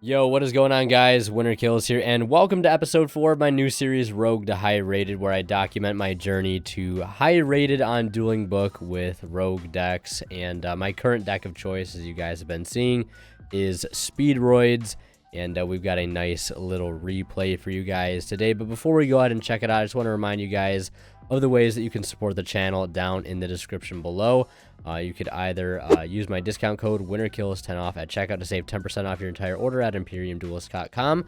Yo, what is going on, guys? Winner Kills here, and welcome to episode 4 of my new series, Rogue to High Rated, where I document my journey to High Rated on Dueling Book with Rogue decks. And my current deck of choice, as you guys have been seeing, is Speedroids, and we've got a nice little replay for you guys today. But before we go ahead and check it out, I just want to remind you guys of the ways that you can support the channel down in the description below. You could either use my discount code WinnerKills10 off at checkout to save 10% off your entire order at ImperiumDuelist.com,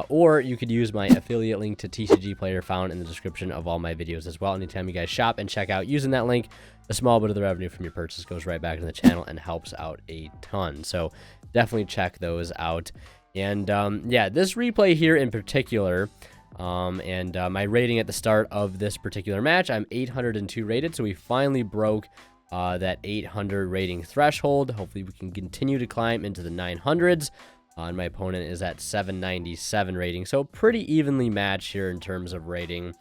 or you could use my affiliate link to TCG Player found in the description of all my videos as well. Anytime you guys shop and check out using that link, a small bit of the revenue from your purchase goes right back into the channel and helps out a ton. So definitely check those out. And yeah, this replay here in particular, my rating at the start of this particular match, I'm 802 rated, so we finally broke that 800 rating threshold. Hopefully we can continue to climb into the 900s. And my opponent is at 797 rating, so pretty evenly matched here in terms of rating.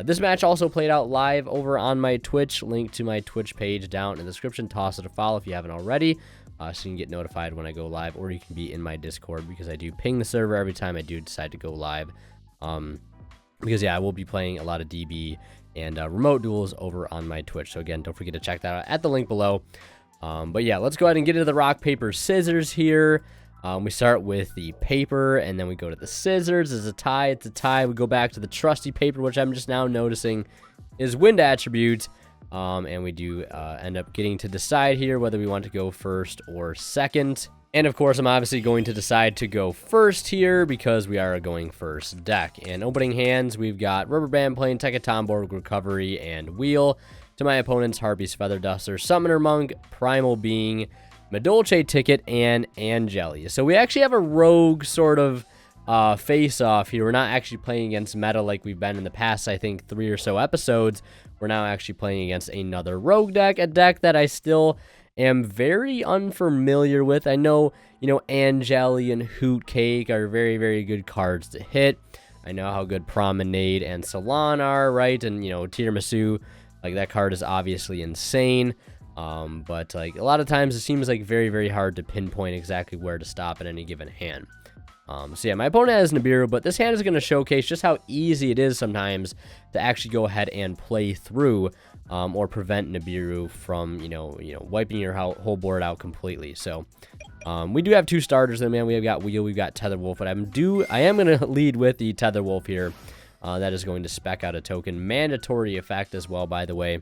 This match also played out live over on my Twitch. Link to my Twitch page down in the description. Toss it a follow if you haven't already, so you can get notified when I go live, or you can be in my Discord, because I do ping the server every time I do decide to go live. Because yeah, I will be playing a lot of DB and remote duels over on my Twitch. So again, don't forget to check that out at the link below. But yeah, let's go ahead and get into the rock, paper, scissors here. We start with the paper, and then we go to the scissors. It's a tie. It's a tie. We go back to the trusty paper, which I'm just now noticing is wind attribute. And we do end up getting to decide here whether we want to go first or second. And of course, I'm obviously going to decide to go first here because we are going first deck. And opening hands, we've got Rubber Band Plane, Tekatomborg, Recovery, and Wheel. To my opponent's Harpy's Feather Duster, Summoner Monk, Primal Being, Madolche Ticket, and Angeli. So we actually have a rogue sort of face-off here. We're not actually playing against meta like we've been in the past, I think, 3 or so episodes. We're now actually playing against another rogue deck, a deck that I still am very unfamiliar with. I know, Angeli and Hoot Cake are very, very good cards to hit. I know how good Promenade and Salon are, right? And, Tiramisu, like, that card is obviously insane. But, like, a lot of times it seems like very, very hard to pinpoint exactly where to stop in any given hand. So yeah, my opponent has Nibiru, but this hand is going to showcase just how easy it is sometimes to actually go ahead and play through or prevent Nibiru from, wiping your whole board out completely. So we do have 2 starters, though, man. We have got Wheel, we've got Tether Wolf, but I am going to lead with the Tether Wolf here. That is going to spec out a token. Mandatory effect as well, by the way.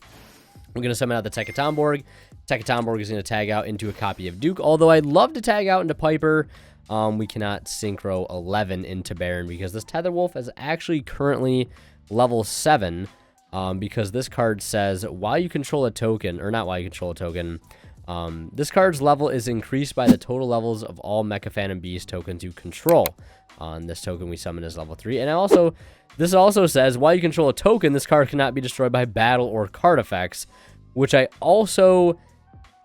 We're going to summon out the Tekatomborg. Tekatomborg is going to tag out into a copy of Duke, although I'd love to tag out into Piper. We cannot synchro 11 into Baron because this Tether Wolf is actually currently level 7, because this card says while you control a token, or not while you control a token, this card's level is increased by the total levels of all Mecha Phantom Beast tokens you control. On this token we summon is level 3. And this also says while you control a token, this card cannot be destroyed by battle or card effects, which I also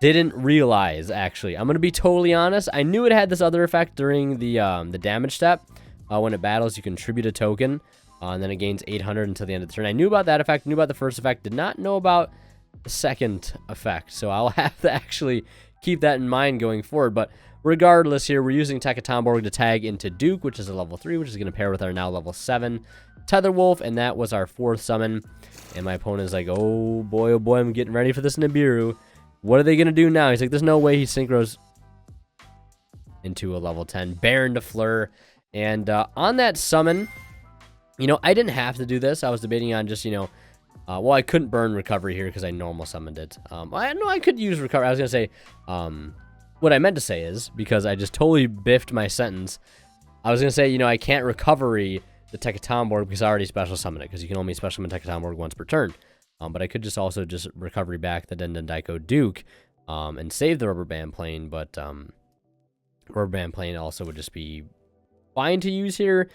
didn't realize, actually. I'm going to be totally honest. I knew it had this other effect during the damage step. When it battles, you contribute a token, and then it gains 800 until the end of the turn. I knew about that effect, knew about the first effect, did not know about the second effect. So I'll have to actually keep that in mind going forward. But regardless here, we're using Tekatomborg to tag into Duke, which is a level 3, which is going to pair with our now level 7 Tether Wolf, and that was our 4th summon. And my opponent is like, oh boy, I'm getting ready for this Nibiru. What are they going to do now? He's like, there's no way he synchros into a level 10. Baron to Fleur. And on that summon, I didn't have to do this. I was debating on just, well, I couldn't burn Recovery here because I normal summoned it. I could use Recovery. I was going to say, what I meant to say is, because I just totally biffed my sentence, I was going to say, I can't Recovery the Tekatomborg because I already special summon it, because you can only special summon Tekatomborg once per turn. But I could just also Recovery back the Dendaiko Duke and save the Rubber Band Plane, but Rubber Band Plane also would just be fine to use here.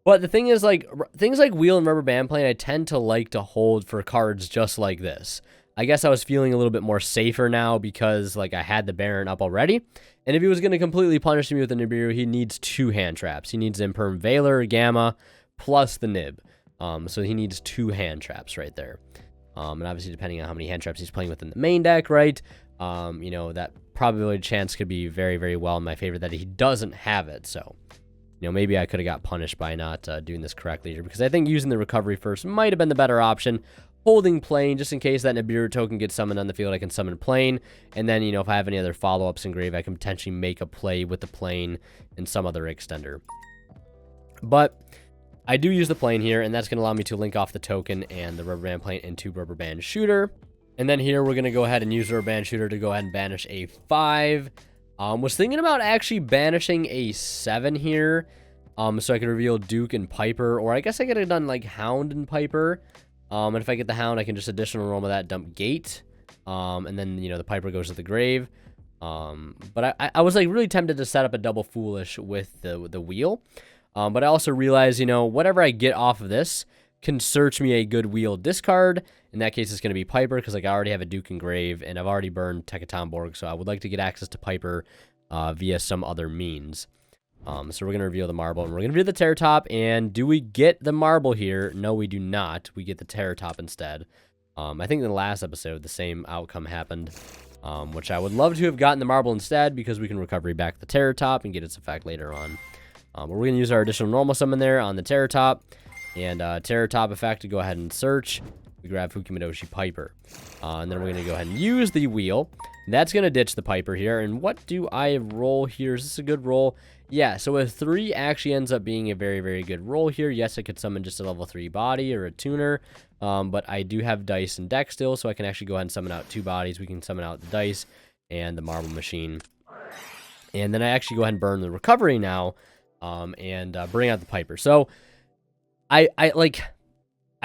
But the thing is, like, things like Wheel and Rubber Band Plane, I tend to like to hold for cards just like this. I guess I was feeling a little bit more safer now because, like, I had the Baron up already. And if he was going to completely punish me with the Nibiru, he needs 2 hand traps. He needs Imperm Veiler, Gamma, plus the Nib. So he needs 2 hand traps right there. And obviously, depending on how many hand traps he's playing with in the main deck, right? That probability chance could be very, very well in my favor that he doesn't have it. So, you know, maybe I could have got punished by not doing this correctly here, because I think using the recovery first might have been the better option. Holding plane, just in case that Nibiru token gets summoned on the field, I can summon plane. And then, you know, if I have any other follow-ups in grave, I can potentially make a play with the plane and some other extender. But I do use the plane here, and that's going to allow me to link off the token and the rubber band plane into rubber band shooter. And then here we're going to go ahead and use rubber band shooter to go ahead and banish a 5. Was thinking about actually banishing a 7 here, so I could reveal Duke and Piper, or I guess I could have done like Hound and Piper. And if I get the Hound, I can just additional roll with that, dump Gate, and then, you know, the Piper goes to the grave. But I was like really tempted to set up a double Foolish with the wheel. But I also realized, you know, whatever I get off of this can search me a good wheel discard. In that case, it's going to be Piper, because like I already have a Duke and Grave, and I've already burned Tekatomborg, so I would like to get access to Piper via some other means. So we're going to reveal the marble, and we're going to reveal the Terror Top, and do we get the marble here? No, we do not. We get the Terror Top instead. I think in the last episode, the same outcome happened, which I would love to have gotten the marble instead, because we can recovery back the Terror Top and get its effect later on. But we're going to use our additional normal summon there on the Terror Top, and Terror Top effect to go ahead and search. We grab Fukimadoshi Piper, and then we're going to go ahead and use the wheel. That's going to ditch the Piper here, and what do I roll here? Is this a good roll? Yeah, so a 3 actually ends up being a very, very good roll here. Yes, I could summon just a level 3 body or a tuner, but I do have dice and deck still, so I can actually go ahead and summon out 2 bodies. We can summon out the dice and the marble machine. And then I actually go ahead and burn the recovery now, and bring out the Piper. So I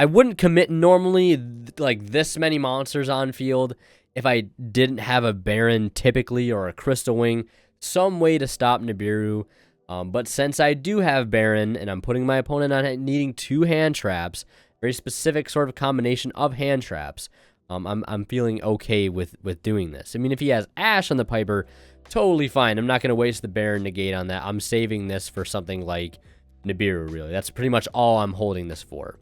wouldn't commit normally like this many monsters on field if I didn't have a Baron typically, or a Crystal Wing, some way to stop Nibiru. But since I do have Baron, and I'm putting my opponent on needing 2 hand traps, very specific sort of combination of hand traps, I'm feeling okay with doing this. I mean, if he has Ash on the Piper, totally fine. I'm not going to waste the Baron negate on that. I'm saving this for something like Nibiru, really. That's pretty much all I'm holding this for.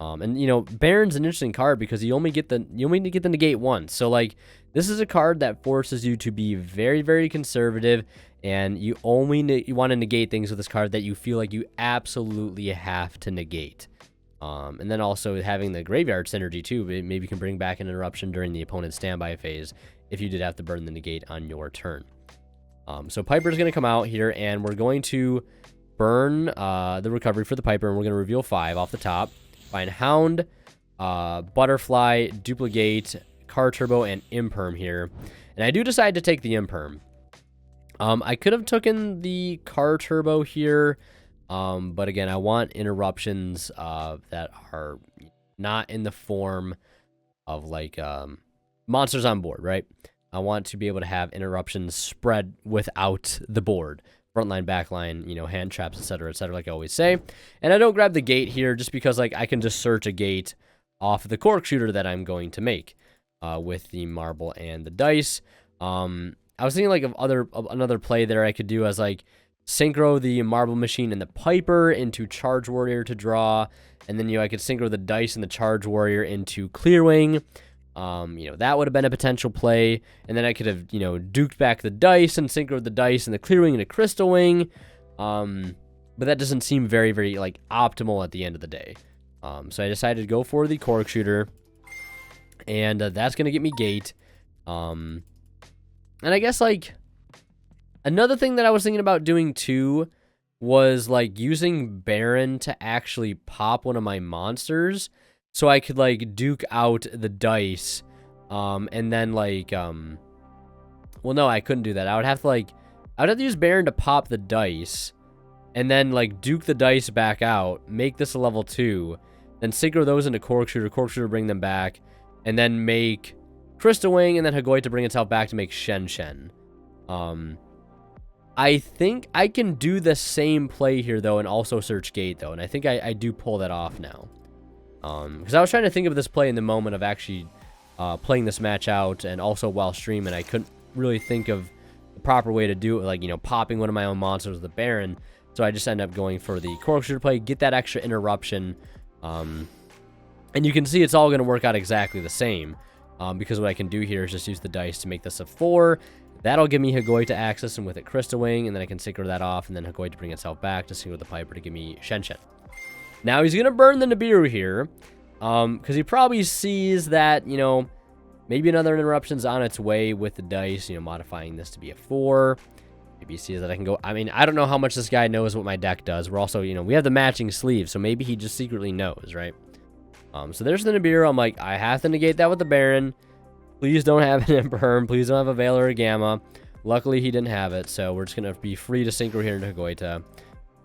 And you know, Baron's an interesting card because you only get the negate once. So like, this is a card that forces you to be very, very conservative, and you only you want to negate things with this card that you feel like you absolutely have to negate. And then also having the graveyard synergy too, maybe you can bring back an interruption during the opponent's standby phase if you did have to burn the negate on your turn. So Piper's going to come out here, and we're going to burn the recovery for the Piper, and we're going to reveal 5 off the top. Find Hound, Butterfly, Duplicate, Car Turbo, and Imperm here. And I do decide to take the Imperm. I could have taken the Car Turbo here, but again, I want interruptions that are not in the form of like monsters on board, right? I want to be able to have interruptions spread without the board. Frontline, backline, you know, hand traps, etc., like I always say. And I don't grab the gate here just because, like, I can just search a gate off the cork shooter that I'm going to make with the marble and the dice. I was thinking, like, of another play there I could do as, like, synchro the marble machine and the Piper into Charge Warrior to draw. And then, you know, I could synchro the dice and the Charge Warrior into Clearwing. You know, that would have been a potential play. And then I could have, you know, duked back the dice and synchroed the dice and the Clearwing into Crystal Wing. But that doesn't seem very, very, like, optimal at the end of the day. So I decided to go for the cork shooter. And that's going to get me gate. And I guess, like, another thing that I was thinking about doing, too, was, like, using Baron to actually pop one of my monsters. So I could, like, duke out the dice, and then, like, well, no, I couldn't do that. I would have to use Baron to pop the dice, and then, like, duke the dice back out, make this a level 2, then synchro those into Cork Shooter bring them back, and then make Crystal Wing, and then Hagoi to bring itself back to make Shen Shen. I think I can do the same play here, though, and also search gate, though, and I think I do pull that off now. Because I was trying to think of this play in the moment of actually playing this match out, and also while streaming, I couldn't really think of the proper way to do it, like, you know, popping one of my own monsters with the Baron. So I just ended up going for the Cork Shooter play, get that extra interruption, and you can see it's all going to work out exactly the same, because what I can do here is just use the dice to make this a 4, That'll give me Hagoi to access, and with it Crystal Wing, and then I can synchro that off, and then Hagoi to bring itself back to synchro the Piper to give me Shen Shen. Now he's going to burn the Nibiru here, because he probably sees that, you know, maybe another interruption's on its way with the dice, you know, modifying this to be a 4. Maybe he sees that I can go. I mean, I don't know how much this guy knows what my deck does. We're also, you know, we have the matching sleeve, so maybe he just secretly knows, right? So there's the Nibiru. I'm like, I have to negate that with the Baron. Please don't have an Imperm. Please don't have a Veil or a Gamma. Luckily, he didn't have it, so we're just going to be free to synchro here into Hagoita.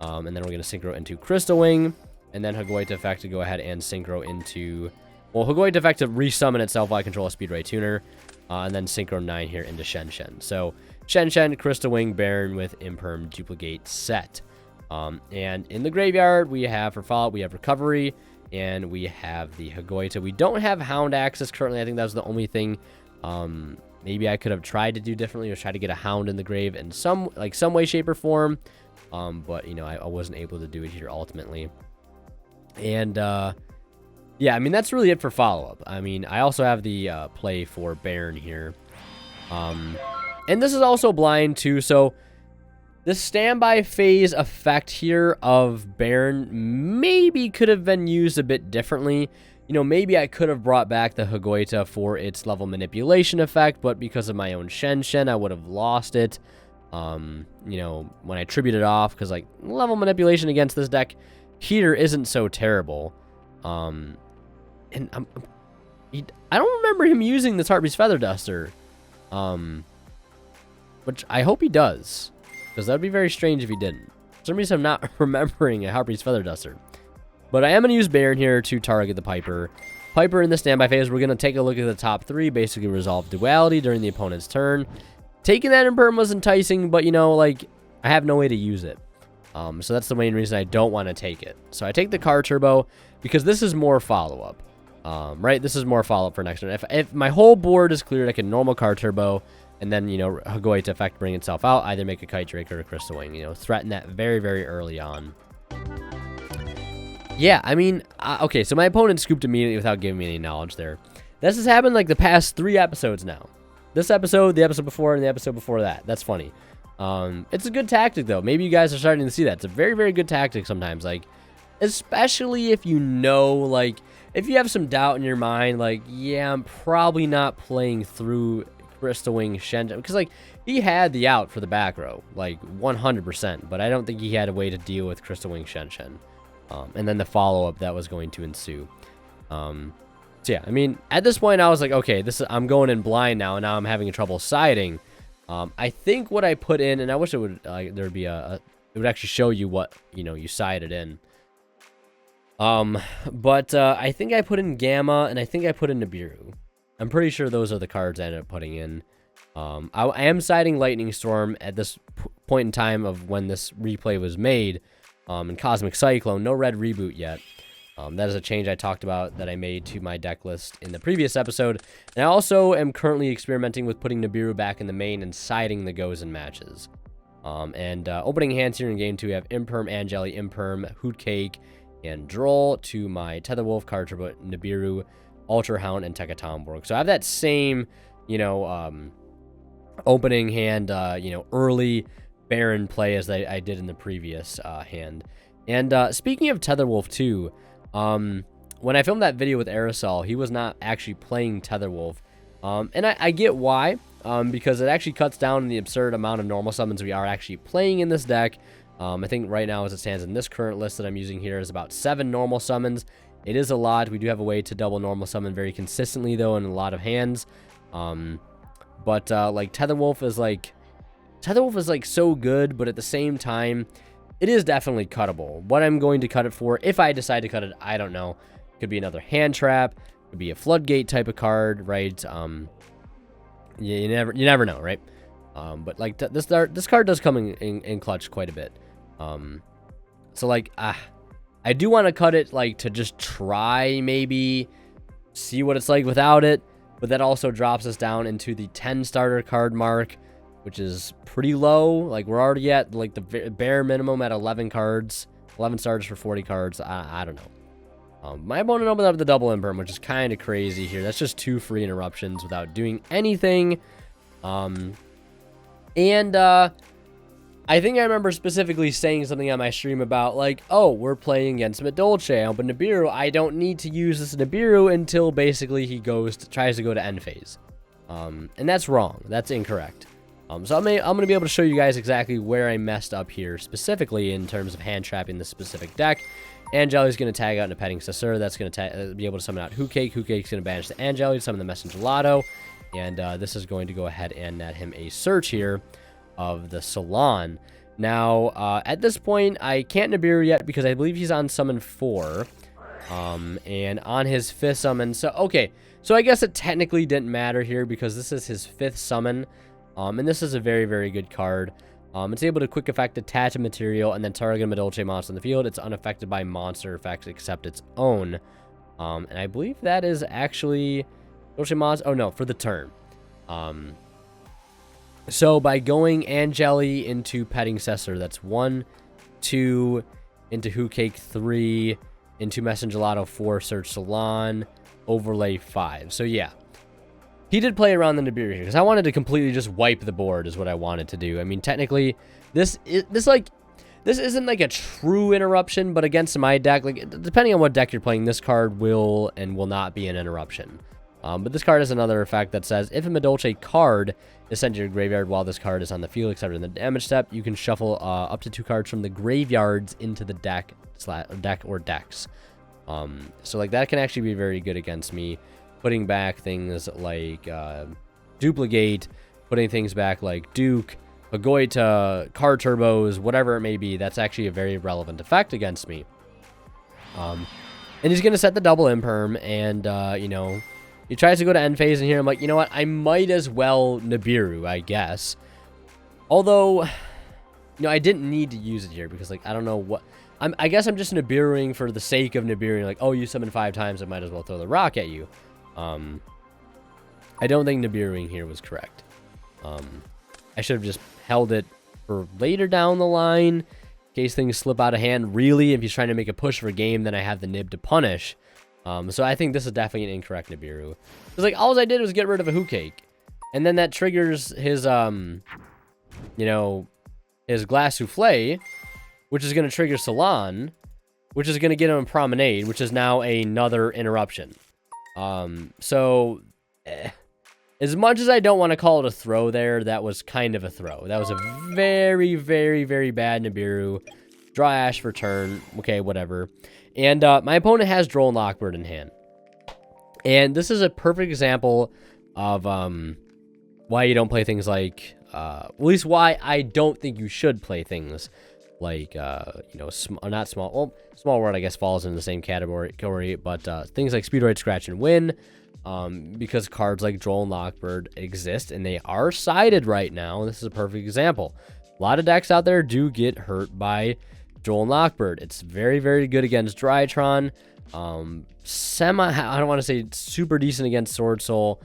And then we're going to synchro into Crystal Wing, and then Hagoita effect to go ahead and synchro into... Well, Hagoita effect to resummon itself while I control a Speedroid tuner, and then synchro 9 here into Shen Shen. So Shen Shen, Crystal Wing, Baron with Imperm duplicate set. And in the graveyard, we have for Fallout, we have Recovery, and we have the Hagoita. We don't have Hound access currently. I think that was the only thing maybe I could have tried to do differently, or try to get a Hound in the grave in some way, shape, or form. But, you know, I wasn't able to do it here ultimately. And, yeah, I mean, that's really it for follow-up. I mean, I also have the play for Baron here. And this is also blind, too, so the standby phase effect here of Baron maybe could have been used a bit differently. You know, maybe I could have brought back the Hagoita for its level manipulation effect, but because of my own Shen Shen, I would have lost it. You know, when I tribute it off, because, like, level manipulation against this deck here isn't so terrible. And I don't remember him using this Heartbeat's Feather Duster. Which I hope he does, because that would be very strange if he didn't. For some reason, I'm not remembering a Heartbeat's Feather Duster. But I am going to use Baron here to target the Piper. Piper in the standby phase, we're going to take a look at the top 3, basically resolve duality during the opponent's turn. Taking that Imperm was enticing, but, you know, like, I have no way to use it. So that's the main reason I don't want to take it. So I take the Car Turbo, because this is more follow-up. Right? This is more follow-up for next turn. If my whole board is cleared, I can normal Car Turbo, and then, you know, Hagoita effect bring itself out, either make a Kite Drake or a Crystal Wing, you know, threaten that very, very early on. Yeah, I mean, okay, so my opponent scooped immediately without giving me any knowledge there. This has happened like the past 3 episodes now. This episode, the episode before, and the episode before that. That's funny. It's a good tactic, though. Maybe you guys are starting to see that. It's a very, very good tactic sometimes, like, especially if you know, like, if you have some doubt in your mind, like, yeah, I'm probably not playing through Crystal Wing Shen, because, like, he had the out for the back row, like, 100%, but I don't think he had a way to deal with Crystal Wing Shen Shen, and then the follow-up that was going to ensue. So yeah, I mean, at this point, I was like, okay, I'm going in blind now, and now I'm having trouble siding. I think what I put in, and I wish it would, there'd be it would actually show you what, you know, you sided in. But I think I put in Gamma, and I think I put in Nibiru. I'm pretty sure those are the cards I ended up putting in. I am siding Lightning Storm at this point in time of when this replay was made, and Cosmic Cyclone. No red reboot yet. That is a change I talked about that I made to my deck list in the previous episode. And I also am currently experimenting with putting Nibiru back in the main and siding the goes in matches. Opening hands here in game 2, we have Imperm, Angeli, Imperm, Hoot Cake, and Droll to my Tetherwolf, Card Turbo, Nibiru, Ultra Hound, and Tekka Tomborg. So I have that same, you know, opening hand, you know, early Baron play as I did in the previous hand. And speaking of Tetherwolf too, when I filmed that video with Aerosol, he was not actually playing Tetherwolf. And I get why, because it actually cuts down the absurd amount of normal summons we are actually playing in this deck. I think right now as it stands in this current list that I'm using here is about 7 normal summons. It is a lot. We do have a way to double normal summon very consistently, though, in a lot of hands. But like Tetherwolf is like so good, but at the same time, it is definitely cuttable. What I'm going to cut it for, if I decide to cut it, I don't know. Could be another hand trap. Could be a floodgate type of card, right? You never know, right? But like this card does come in clutch quite a bit. So like I do want to cut it, like, to just try maybe see what it's like without it, but that also drops us down into the 10 starter card mark, which is pretty low. Like, we're already at like the bare minimum at 11 cards, 11 starters for 40 cards. I don't know. My opponent opened up the double Imperm, which is kind of crazy here. That's just 2 free interruptions without doing anything. And I think I remember specifically saying something on my stream about, like, oh, we're playing against Madolche. I open Nibiru. I don't need to use this Nibiru until basically he tries to go to end phase. And that's wrong. That's incorrect. So I'm going to be able to show you guys exactly where I messed up here, specifically in terms of hand trapping this specific deck. Angeli's going to tag out into Petting Cesar. That's going to be able to summon out Hookake. Hookaka's going to banish the Angeli, summon the Messenger Lotto. And this is going to go ahead and net him a search here of the Salon. Now, at this point, I can't Nibiru yet because I believe he's on summon 4. And on his 5th summon, okay, so I guess it technically didn't matter here because this is his 5th summon. And this is a very, very good card. It's able to quick effect attach a material and then target a Madolche monster in the field. It's unaffected by monster effects except its own. And I believe that is actually Madolche monster. Oh, no, for the turn. So by going Angeli into Petting Cesar, that's 1, 2, into Hookake 3, into Messenger Lotto 4, Search Salon, overlay 5. So yeah, he did play around the Nibiru here because I wanted to completely just wipe the board is what I wanted to do. I mean, technically, this isn't like a true interruption, but against my deck, like depending on what deck you're playing, this card will and will not be an interruption. But this card has another effect that says, if a Madolche card is sent to your graveyard while this card is on the field, except in the damage step, you can shuffle up to 2 cards from the graveyards into the deck or decks. So like that can actually be very good against me. Putting back things like Duplicate, putting things back like Duke, Pagoita, Card Turbos, whatever it may be, that's actually a very relevant effect against me. And he's going to set the double imperm, and, you know, he tries to go to end phase, and here I'm like, you know what, I might as well Nibiru, I guess. Although, you know, I didn't need to use it here, because, like, I don't know what... I guess I'm just Nibiruing for the sake of Nibiruing, like, oh, you summoned 5 times, I might as well throw the rock at you. I don't think Nibiruing here was correct. I should have just held it for later down the line, in case things slip out of hand. Really, if he's trying to make a push for a game, then I have the Nib to punish. So I think this is definitely an incorrect Nibiru. Because, like, all I did was get rid of a Hookake. And then that triggers his, you know, his Glass Souffle, which is going to trigger Salon, which is going to get him a Promenade, which is now another interruption. As much as I don't want to call it a throw there, that was kind of a throw. That was a very, very, very bad Nibiru. Draw Ash for turn. Okay, whatever. And my opponent has Droll and Lockbird in hand. And this is a perfect example of why you don't play things like... at least why I don't think you should play things like, you know, not small... Well, Small World, I guess, falls into the same category, but things like Speedroids, Scratch, and Win, because cards like Droll and Lockbird exist, and they are sided right now. This is a perfect example. A lot of decks out there do get hurt by Droll and Lockbird. It's very, very good against Drytron. I don't want to say super decent against Sword Soul.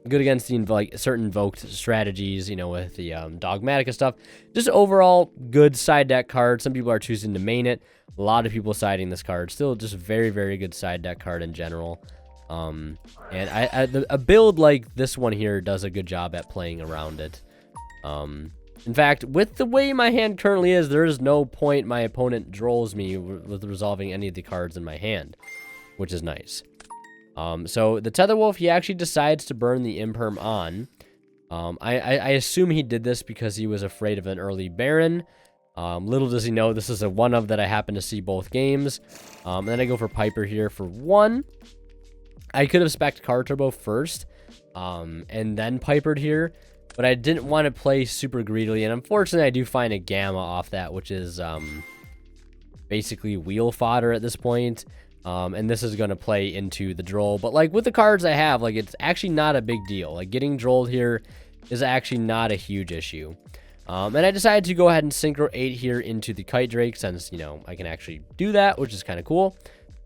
Good against the like certain invoked strategies, you know, with the Dogmatica stuff. Just overall good side deck card. Some people are choosing to main it. A lot of people siding this card. Still just very, very good side deck card in general. And a build like this one here does a good job at playing around it. In fact, with the way my hand currently is, there is no point my opponent drolls me with resolving any of the cards in my hand, which is nice. So the Tetherwolf, he actually decides to burn the Imperm on. I assume he did this because he was afraid of an early Baron. Little does he know this is a one-of that I happen to see both games. Then I go for Piper here for 1. I could have spec'd Card Turbo first, and then Pipered here, but I didn't want to play super greedily, and unfortunately I do find a Gamma off that, which is basically wheel fodder at this point. And this is going to play into the Droll. But, like, with the cards I have, like, it's actually not a big deal. Like, getting Drolled here is actually not a huge issue. And I decided to go ahead and Synchro 8 here into the Kite Drake, since, you know, I can actually do that, which is kind of cool.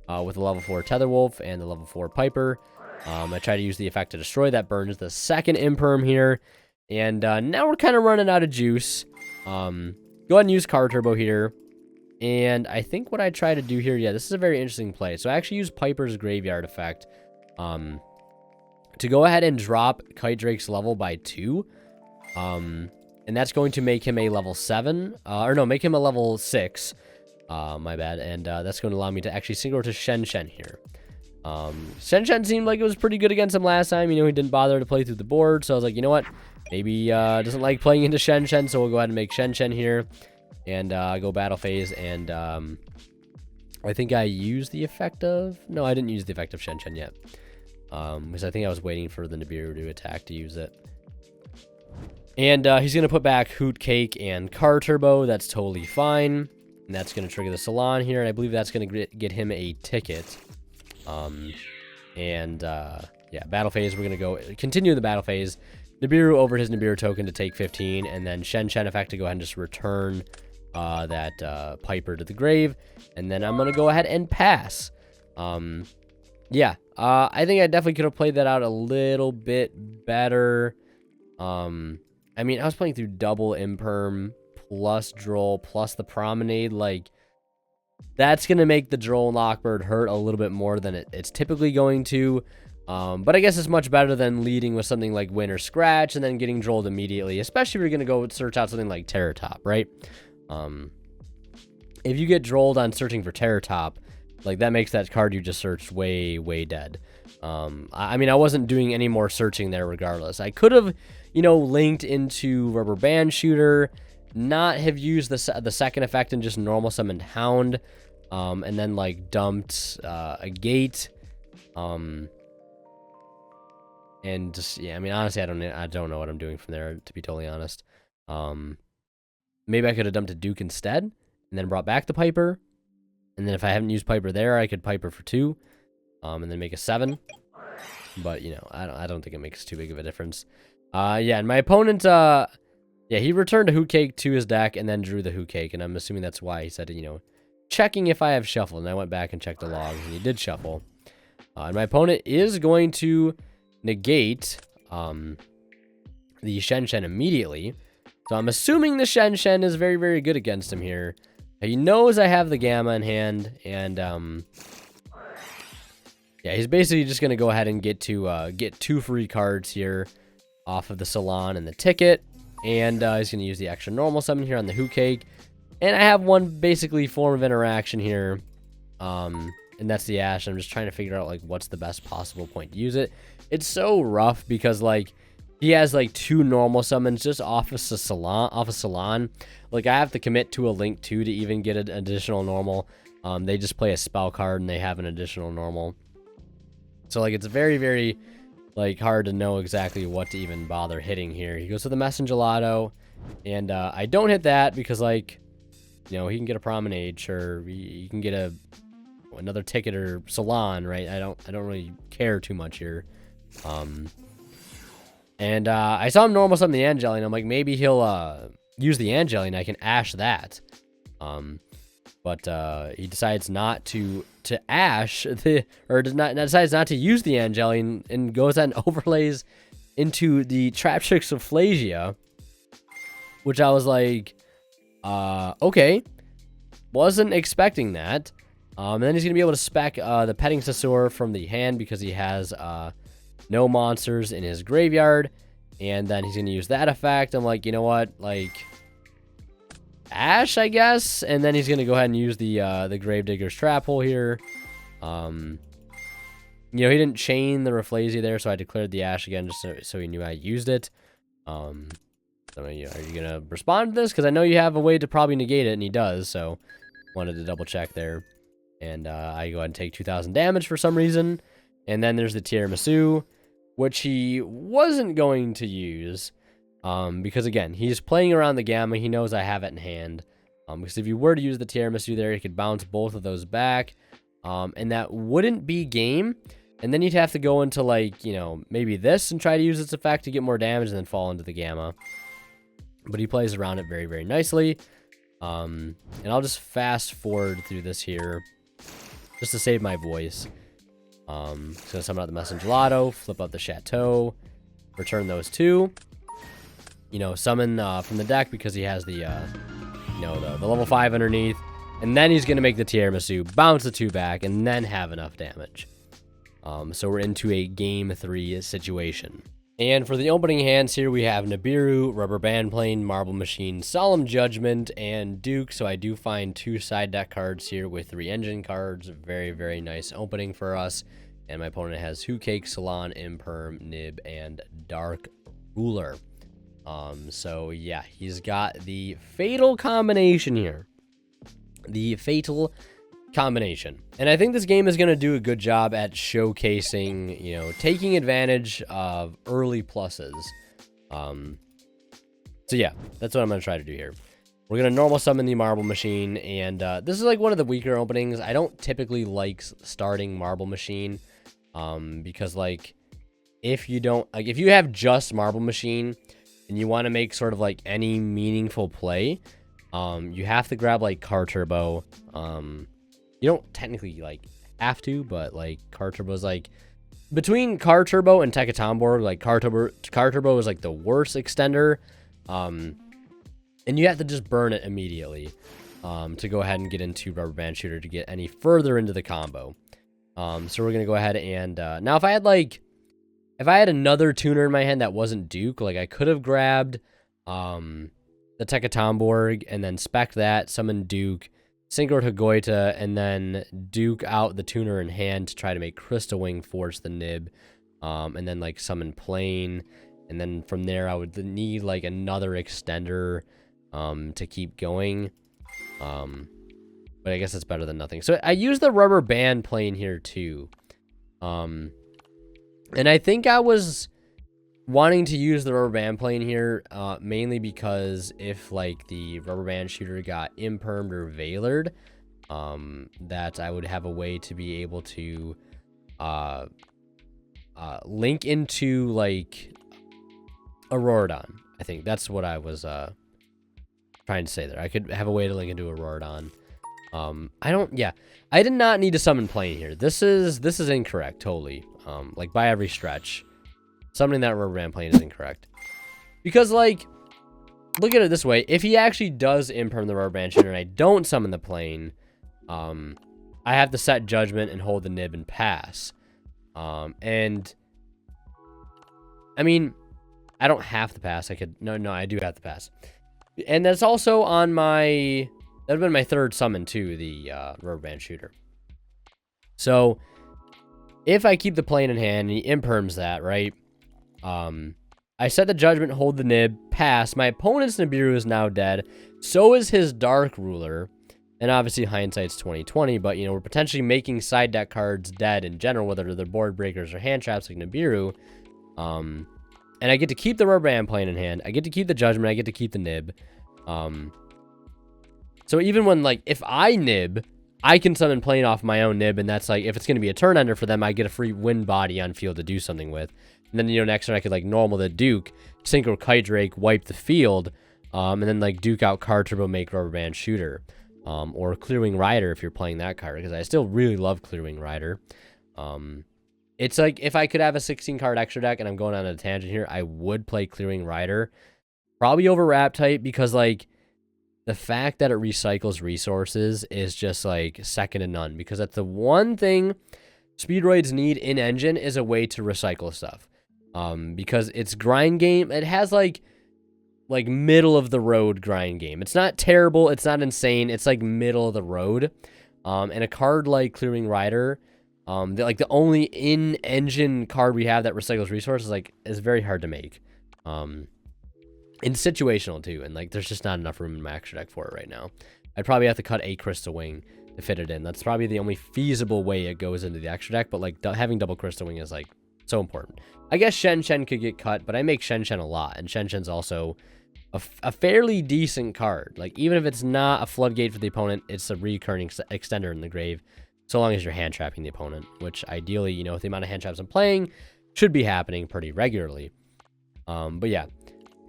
With the level 4 Tetherwolf and the level 4 Piper. I try to use the effect to destroy. That burns the second Imperm here. And now we're kind of running out of juice. Go ahead and use Card Turbo here. And I think what I try to do here, yeah, this is a very interesting play. So I actually use Piper's Graveyard effect to go ahead and drop Kite Drake's level by 2. And that's going to make him a level 7. Or no, make him a level 6. My bad. And that's going to allow me to actually sync over to Shen Shen here. Shen Shen seemed like it was pretty good against him last time. You know, he didn't bother to play through the board. So I was like, you know what? Maybe doesn't like playing into Shen Shen. So we'll go ahead and make Shen Shen here. And go battle phase. And I think I used the effect of... No, I didn't use the effect of Shen Shen yet. Because I think I was waiting for the Nibiru to attack to use it. And he's going to put back Hoot Cake and Car Turbo. That's totally fine. And that's going to trigger the Salon here. And I believe that's going to get him a ticket. Yeah, battle phase. We're going to go continue the battle phase. Nibiru over his Nibiru token to take 15. And then Shen Shen effect to go ahead and just return that Piper to the grave. And then I'm going to go ahead and pass. Yeah, I think I definitely could have played that out a little bit better. I mean, I was playing through double Imperm plus Droll plus the Promenade. Like, that's going to make the Droll and Lockbird hurt a little bit more than it's typically going to. But I guess it's much better than leading with something like Win or Scratch and then getting Drolled immediately, especially if you're going to go search out something like Terror Top, right? If you get Drolled on searching for Terror Top, like, that makes that card you just searched way, way dead. I mean, I wasn't doing any more searching there regardless. I could have, you know, linked into Rubber Band Shooter, not have used the second effect and just normal summoned Hound, and then, like, dumped a Gate. And just, yeah, I mean, honestly, I don't know what I'm doing from there, to be totally honest. Maybe I could have dumped a Duke instead, and then brought back the Piper. And then if I haven't used Piper there, I could Piper for 2, and then make a 7. But, you know, I don't think it makes too big of a difference. Yeah, and my opponent, yeah, he returned a Hoot Cake to his deck and then drew the Hoot Cake. And I'm assuming that's why he said, you know, checking if I have shuffled. And I went back and checked the logs, and he did shuffle. And my opponent is going to negate the Shen Shen immediately. So I'm assuming the Shen Shen is very, very good against him here. He knows I have the Gamma in hand, and yeah, he's basically just gonna go ahead and get 2 free cards here off of the Salon and the ticket, and he's gonna use the extra normal summon here on the Hoot Cake, and I have one basically form of interaction here, and that's the Ash. I'm just trying to figure out like what's the best possible point to use it. It's so rough because like he has like 2 normal summons just off of Salon. Like, I have to commit to a Link 2 to even get an additional normal. They just play a spell card and they have an additional normal. So, like, it's very, very, like, hard to know exactly what to even bother hitting here. He goes to the Messengelato, and I don't hit that because, like, you know, he can get a Promenade, sure. He can get another ticket or Salon, right? I don't really care too much here. And I saw him normal summon the Angeli, and I'm like, maybe he'll use the Angeli, and I can Ash that. But he decides not to Ash decides not to use the Angeli, and goes and overlays into the Traptrix of Flasia, which I was like, okay, wasn't expecting that. And then he's gonna be able to spec the Petting Sasur from the hand because he has no monsters in his graveyard, and then he's gonna use that effect. I'm like, you know what, like, Ash, I guess. And then he's gonna go ahead and use the Gravedigger's Trap Hole here. You know, he didn't chain the Rafflesia there, so I declared the Ash again just so he knew I used it. So, are you gonna respond to this? Because I know you have a way to probably negate it, and he does. So wanted to double check there. And I go ahead and take 2,000 damage for some reason. And then there's the Tiramisu, which he wasn't going to use. Because, again, he's playing around the Gamma. He knows I have it in hand. Because if you were to use the Tiramisu there, he could bounce both of those back. And that wouldn't be game. And then you'd have to go into, like, you know, maybe this and try to use its effect to get more damage and then fall into the Gamma. But he plays around it very, very nicely. And I'll just fast forward through this here just to save my voice. Just gonna summon out the Messengelato, flip out the Chateau, return those 2. You know, summon from the deck because he has the, you know, the level 5 underneath. And then he's gonna make the Tiramisu, bounce the 2 back, and then have enough damage. So we're into a game 3 situation. And for the opening hands here, we have Nibiru, Rubber Band Plane, Marble Machine, Solemn Judgment, and Duke. So I do find 2 side deck cards here with 3 engine cards. Very, very nice opening for us. And my opponent has Who Cake, Salon, Imperm, Nib, and Dark Ruler. So yeah, he's got the fatal combination here. The fatal combination. And I think this game is going to do a good job at showcasing, you know, taking advantage of early pluses. So yeah, that's what I'm going to try to do here. We're going to normal summon the Marble Machine, and this is like one of the weaker openings. I don't typically like starting Marble Machine, because like if you don't, like if you have just Marble Machine and you want to make sort of like any meaningful play, you have to grab like Car Turbo. You don't technically like have to, but like Car Turbo's like between Car Turbo and Tekatomborg, like Car Turbo is like the worst extender. And you have to just burn it immediately to go ahead and get into Rubber Band Shooter to get any further into the combo. So we're gonna go ahead and now if I had another tuner in my hand that wasn't Duke, like I could have grabbed the Tekatomborg and then spec that, summon Duke, Synchro to Goita, and then Duke out the tuner in hand to try to make Crystal Wing force the Nib, and then like summon Plane, and then from there I would need like another extender to keep going, but I guess it's better than nothing. So I use the Rubber Band Plane here too, and I think I was wanting to use the Rubber Band Plane here mainly because if like the Rubber Band Shooter got impermed or veilered, that I would have a way to be able to link into like Auroradon. I think that's what I was trying to say there. I could have a way to link into Auroradon. I did not need to summon Plane here. This is incorrect totally. Like by every stretch. Summoning that Rubber Band Plane is incorrect. Because, like, look at it this way. If he actually does imperm the Rubber Band Shooter and I don't summon the Plane, I have to set Judgment and hold the Nib and pass. And, I mean, I don't have to pass. I could, no, I do have to pass. And that's also on my, that would have been my 3rd summon too, the Rubber Band Shooter. So, if I keep the Plane in hand and he imperms that, right? I set the Judgment, hold the Nib, pass. My opponent's Nibiru is now dead. So is his Dark Ruler. And obviously hindsight's 20/20, but you know, we're potentially making side deck cards dead in general, whether they're board breakers or hand traps like Nibiru. And I get to keep the Rubber Band Plane in hand. I get to keep the Judgment, I get to keep the Nib. So even when like if I Nib, I can summon Plane off my own Nib, and that's like if it's gonna be a turn ender for them, I get a free wind body on field to do something with. And then, you know, next turn I could, like, normal the Duke, Synchro Kite Drake, wipe the field, and then, like, Duke out Car Turbo, make Rubber Band Shooter. Or Clearwing Rider if you're playing that card, because I still really love Clearwing Rider. It's like, if I could have a 16-card extra deck, and I'm going on a tangent here, I would play Clearwing Rider. Probably over Raptite, because, like, the fact that it recycles resources is just, like, second to none. Because that's the one thing Speedroids need in Engine is a way to recycle stuff. Because it's grind game. It has like middle of the road grind game. It's not terrible. It's not insane. It's like middle of the road. And a card like Clearing Rider, the only in-engine card we have that recycles resources, like, is very hard to make. And situational too. And like, there's just not enough room in my extra deck for it right now. I'd probably have to cut a Crystal Wing to fit it in. That's probably the only feasible way it goes into the extra deck. But like, having double Crystal Wing is like so important. I guess Shen could get cut, but I make Shen a lot, and Shen's also a fairly decent card. Like, even if it's not a floodgate for the opponent, it's a recurring extender in the grave, so long as you're hand trapping the opponent, which ideally, you know, with the amount of hand traps I'm playing, should be happening pretty regularly. But yeah,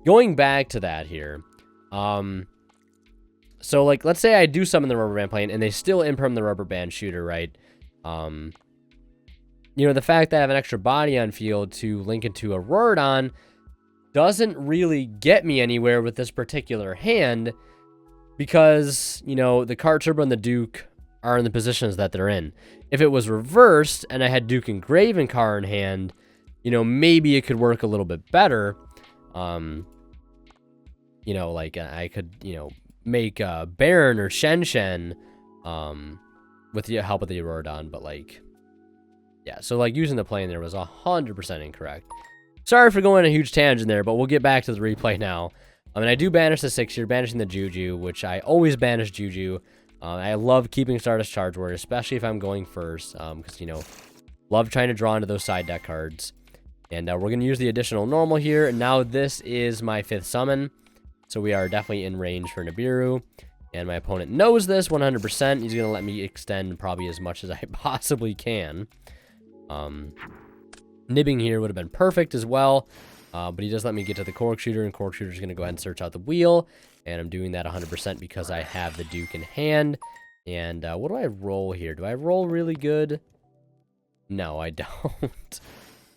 going back to that here, so like, let's say I do summon the Rubber Band Plane, and they still imperm the Rubber Band Shooter, right? You know, the fact that I have an extra body on field to link into Auroradon doesn't really get me anywhere with this particular hand, because, you know, the Car Turbo and the Duke are in the positions that they're in. If it was reversed and I had Duke and Graven Car in hand, you know, maybe it could work a little bit better. You know, like I could, you know, make Baron or Shen with the help of the Auroradon, but like, yeah, so like using the plane there was 100% incorrect. Sorry for going on a huge tangent there, but we'll get back to the replay now. I mean, I do banish the 6-year, banishing the Juju, which I always banish Juju. I love keeping Stardust Charge Warrior, especially if I'm going first, because, you know, love trying to draw into those side deck cards. And we're going to use the additional normal here. And now this is my 5th summon, so we are definitely in range for Nibiru. And my opponent knows this 100%. He's going to let me extend probably as much as I possibly can. Nibbing here would have been perfect as well. But he does let me get to the Cork Shooter, and Cork Shooter is going to go ahead and search out the wheel. And I'm doing that 100% because I have the Duke in hand. And what do I roll here? Do I roll really good? No, I don't.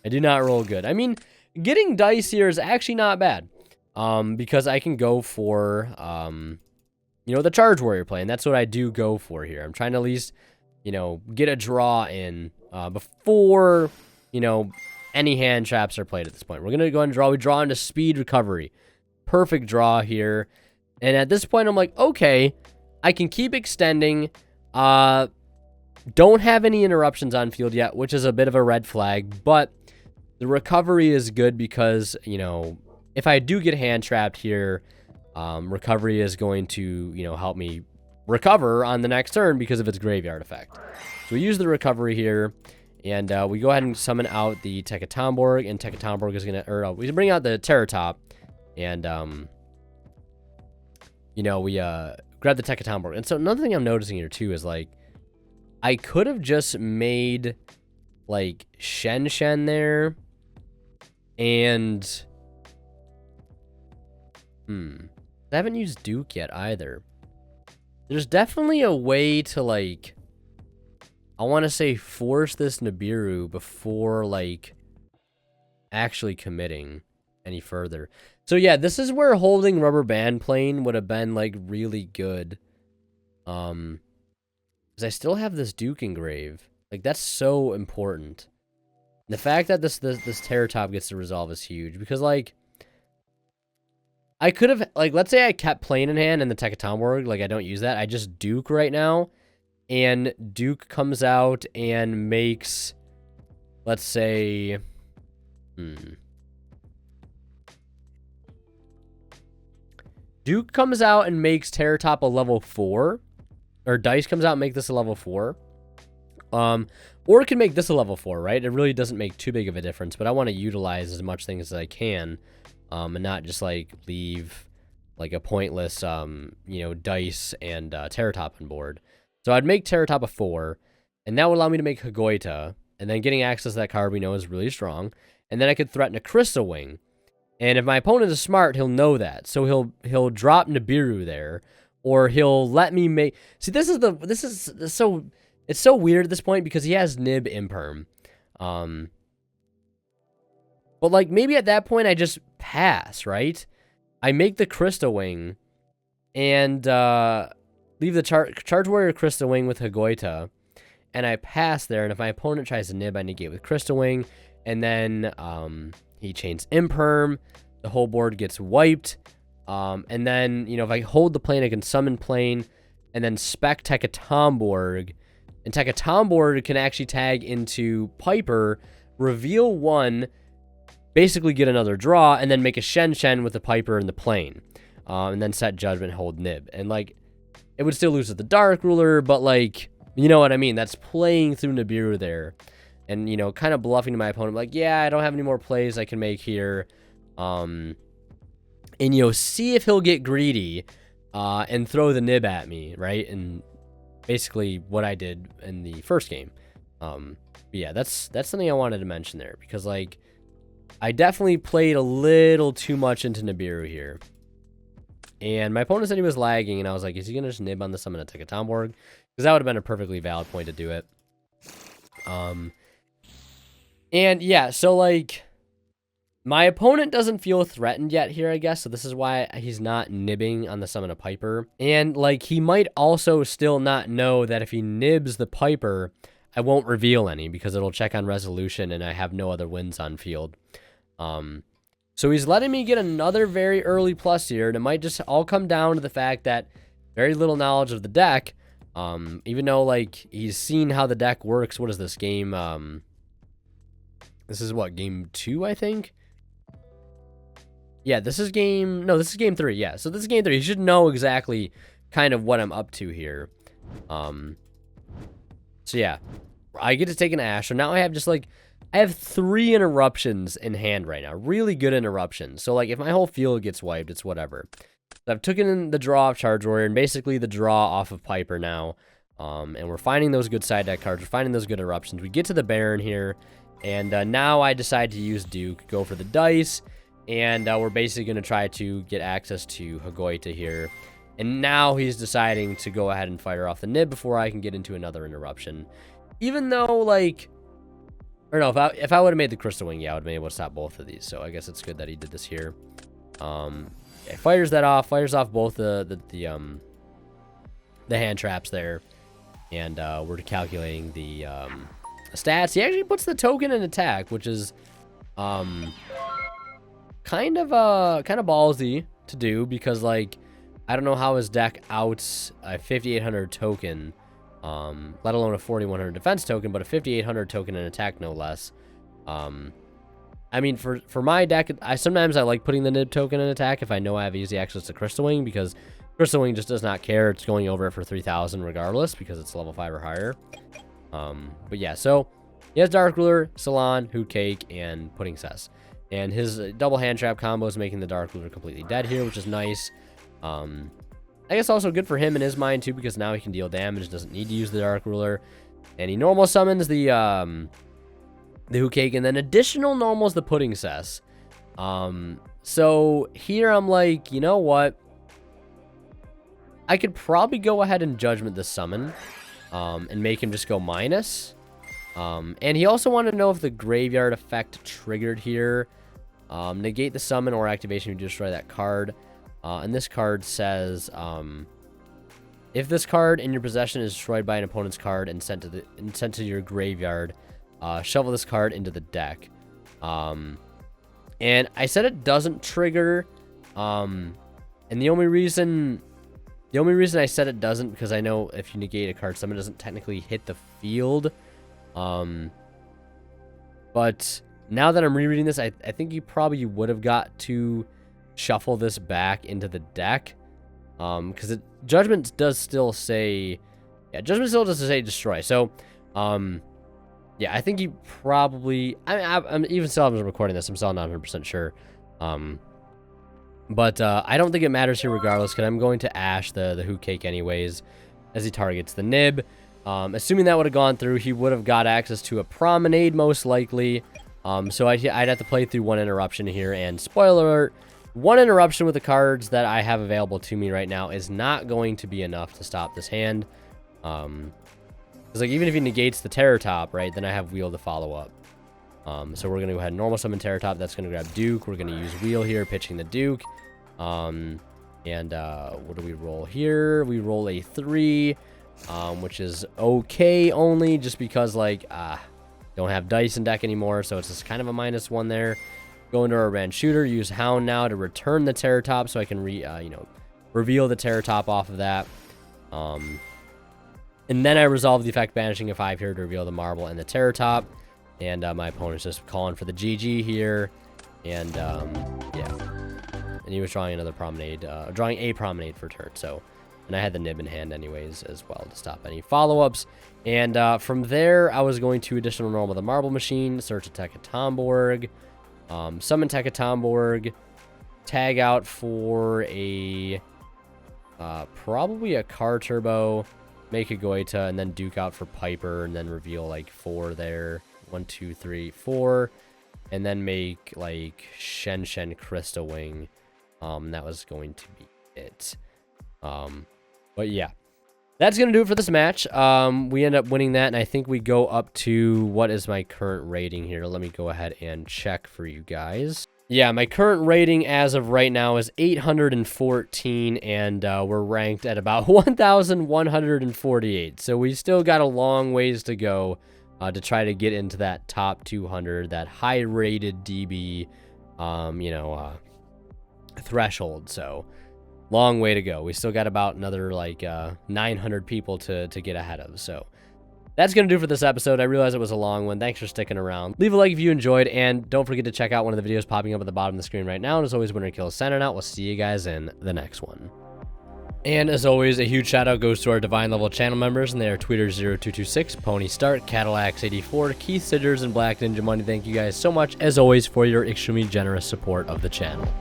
I do not roll good. I mean, getting dice here is actually not bad. Because I can go for, you know, the Charge Warrior play. And that's what I do go for here. I'm trying to at least, you know, get a draw in before, you know, any hand traps are played at this point. We're going to go ahead and draw. We draw into Speed Recovery. Perfect draw here. And at this point, I'm like, okay, I can keep extending. Don't have any interruptions on field yet, which is a bit of a red flag. But the recovery is good because, you know, if I do get hand trapped here, recovery is going to, you know, help me recover on the next turn because of its graveyard effect. So we use the recovery here. And we go ahead and summon out the Tekatomborg, and Tekatomborg is going to, or we bring out the Terratop, and, you know, we grab the Tekatomborg. And so another thing I'm noticing here, too, is, like, I could have just made, like, Shen there, and, I haven't used Duke yet, either. There's definitely a way to, like, I want to say force this Nibiru before, like, actually committing any further. So, yeah, this is where holding Rubber Band Plane would have been, like, really good. Because I still have this Duke engrave. Like, that's so important. The fact that this Terratop gets to resolve is huge. Because, like, I could have, like, let's say I kept Plane in hand and the Tekatomborg. Like, I don't use that. I just Duke right now. And Duke comes out and makes, let's say, Duke comes out and makes Terratop a level 4. Or Dice comes out and make this a level 4. Or it can make this a level 4, right? It really doesn't make too big of a difference. But I want to utilize as much things as I can. And not just, like, leave, like, a pointless, you know, Dice and Terratop on board. So I'd make Terratop a 4, and that would allow me to make Hagoita, and then getting access to that card we know is really strong, and then I could threaten a Crystal Wing. And if my opponent is smart, he'll know that. So he'll drop Nibiru there, or he'll let me make. See, this is so it's so weird at this point because he has Nib Imperm. But like maybe at that point I just pass, right? I make the Crystal Wing and leave the Charge Warrior Crystal Wing with Hagoita, and I pass there, and if my opponent tries to nib, I negate with Crystal Wing, and then he chains Imperm, the whole board gets wiped, and then, you know, if I hold the plane, I can summon plane, and then spec Tekatomborg, and Tekatomborg can actually tag into Piper, reveal 1, basically get another draw, and then make a Shen with the Piper and the plane, and then set Judgment, hold nib, and like, it would still lose to the Dark Ruler, but, like, you know what I mean? That's playing through Nibiru there. And, you know, kind of bluffing to my opponent. Like, yeah, I don't have any more plays I can make here. And, you know, see if he'll get greedy and throw the nib at me, right? And basically what I did in the first game. Yeah, that's something I wanted to mention there. Because, like, I definitely played a little too much into Nibiru here. And my opponent said he was lagging, and I was like, is he going to just nib on the summon of Tekatomborg? Because that would have been a perfectly valid point to do it. And yeah, so like, my opponent doesn't feel threatened yet here, I guess. So this is why he's not nibbing on the summon of Piper. And like, he might also still not know that if he nibs the Piper, I won't reveal any because it'll check on resolution and I have no other wins on field. So he's letting me get another very early plus here, and it might just all come down to the fact that very little knowledge of the deck. Even though, like, he's seen how the deck works. What is this game? This is what, game 2, I think? Yeah, this is game 3. Yeah, so this is game 3. You should know exactly kind of what I'm up to here. So yeah, I get to take an Ash. So now I have just like, I have 3 interruptions in hand right now. Really good interruptions. So like if my whole field gets wiped, it's whatever. So I've taken in the draw off Charge Warrior and basically the draw off of Piper now. And we're finding those good side deck cards. We're finding those good interruptions. We get to the Baron here. And now I decide to use Duke, go for the dice. And we're basically going to try to get access to Hagoita here. And now he's deciding to go ahead and fire off the nib before I can get into another interruption. Even though, like... Or no, if I would have made the Crystal Wing, yeah, I would have been able to stop both of these. So I guess it's good that he did this here. Yeah, fires that off. Fires off both the hand traps there. And we're calculating the stats. He actually puts the token in attack, which is kind of ballsy to do because, like, I don't know how his deck outs a 5,800 token, let alone a 4,100 defense token, but a 5,800 token in attack, no less. I mean, for my deck, sometimes I like putting the nib token in attack if I know I have easy access to Crystal Wing, because Crystal Wing just does not care. It's going over it for 3,000 regardless because it's level 5 or higher. But yeah, so he has Dark Ruler, Salon, Hoot Cake, and Pudding Cess. And his double hand trap combo is making the Dark Ruler completely dead here, which is nice. I guess also good for him in his mind too, because now he can deal damage, doesn't need to use the Dark Ruler. And he normal summons the Hoot Cake, and then additional normals the Pudding Cess. So here I'm like, you know what? I could probably go ahead and Judgment this summon, and make him just go minus. And he also wanted to know if the graveyard effect triggered here. Negate the summon or activation to destroy that card. And this card says, if this card in your possession is destroyed by an opponent's card and sent to your graveyard, shovel this card into the deck. And I said it doesn't trigger. And the only reason I said it doesn't, because I know if you negate a card summon, it doesn't technically hit the field. But now that I'm rereading this, I think you probably would have got to shuffle this back into the deck. Because Judgment does still say... Yeah, Judgment still does say destroy. So, yeah, I think you probably... I'm even still, I'm recording this, I'm still not 100% sure. But I don't think it matters here regardless, because I'm going to Ash the Hoot Cake anyways, as he targets the nib. Assuming that would have gone through, he would have got access to a Promenade, most likely. So I'd have to play through one interruption here, and spoiler alert, one interruption with the cards that I have available to me right now is not going to be enough to stop this hand. Because, like, even if he negates the Terror Top, right, then I have Wheel to follow up. So we're going to go ahead and normal summon Terror Top. That's going to grab Duke. We're going to use Wheel here, pitching the Duke. And what do we roll here? We roll a 3, which is okay only just because, like, don't have dice in deck anymore, so it's just kind of a -1 there. Go into our Rand Shooter, use Hound now to return the Terror Top so I can reveal the Terror Top off of that. And then I resolve the effect, banishing a 5 here to reveal the Marble and the Terror Top. And my opponent's just calling for the GG here. And yeah. And he was drawing another Promenade, drawing a Promenade for turn. So, and I had the nib in hand anyways as well to stop any follow-ups. And from there, I was going to additional normal the Marble Machine, search a Tekatomborg, summon Tekatomborg, tag out for a probably a Car Turbo, make a Goita, and then Duke out for Piper, and then reveal like 4 there. 1, 2, 3, 4, and then make like Shen Crystal Wing. That was going to be it. But yeah, that's gonna do it for this match. We end up winning that, and I think we go up to, what is my current rating here? Let me go ahead and check for you guys. Yeah, my current rating as of right now is 814, and we're ranked at about 1,148. So we still got a long ways to go to try to get into that top 200, that high-rated DB, threshold. So long way to go. We still got about another like 900 people to get ahead of. So that's going to do for this episode. I realize it was a long one. Thanks for sticking around. Leave a like if you enjoyed, and don't forget to check out one of the videos popping up at the bottom of the screen right now. And as always, Winner Kills signing out. We'll see you guys in the next one. And as always, a huge shout out goes to our Divine Level channel members, and they are Tweeter0226, Pony Stark, Cadillacs84, Keith Sidgers, and Black Ninja Money. Thank you guys so much, as always, for your extremely generous support of the channel.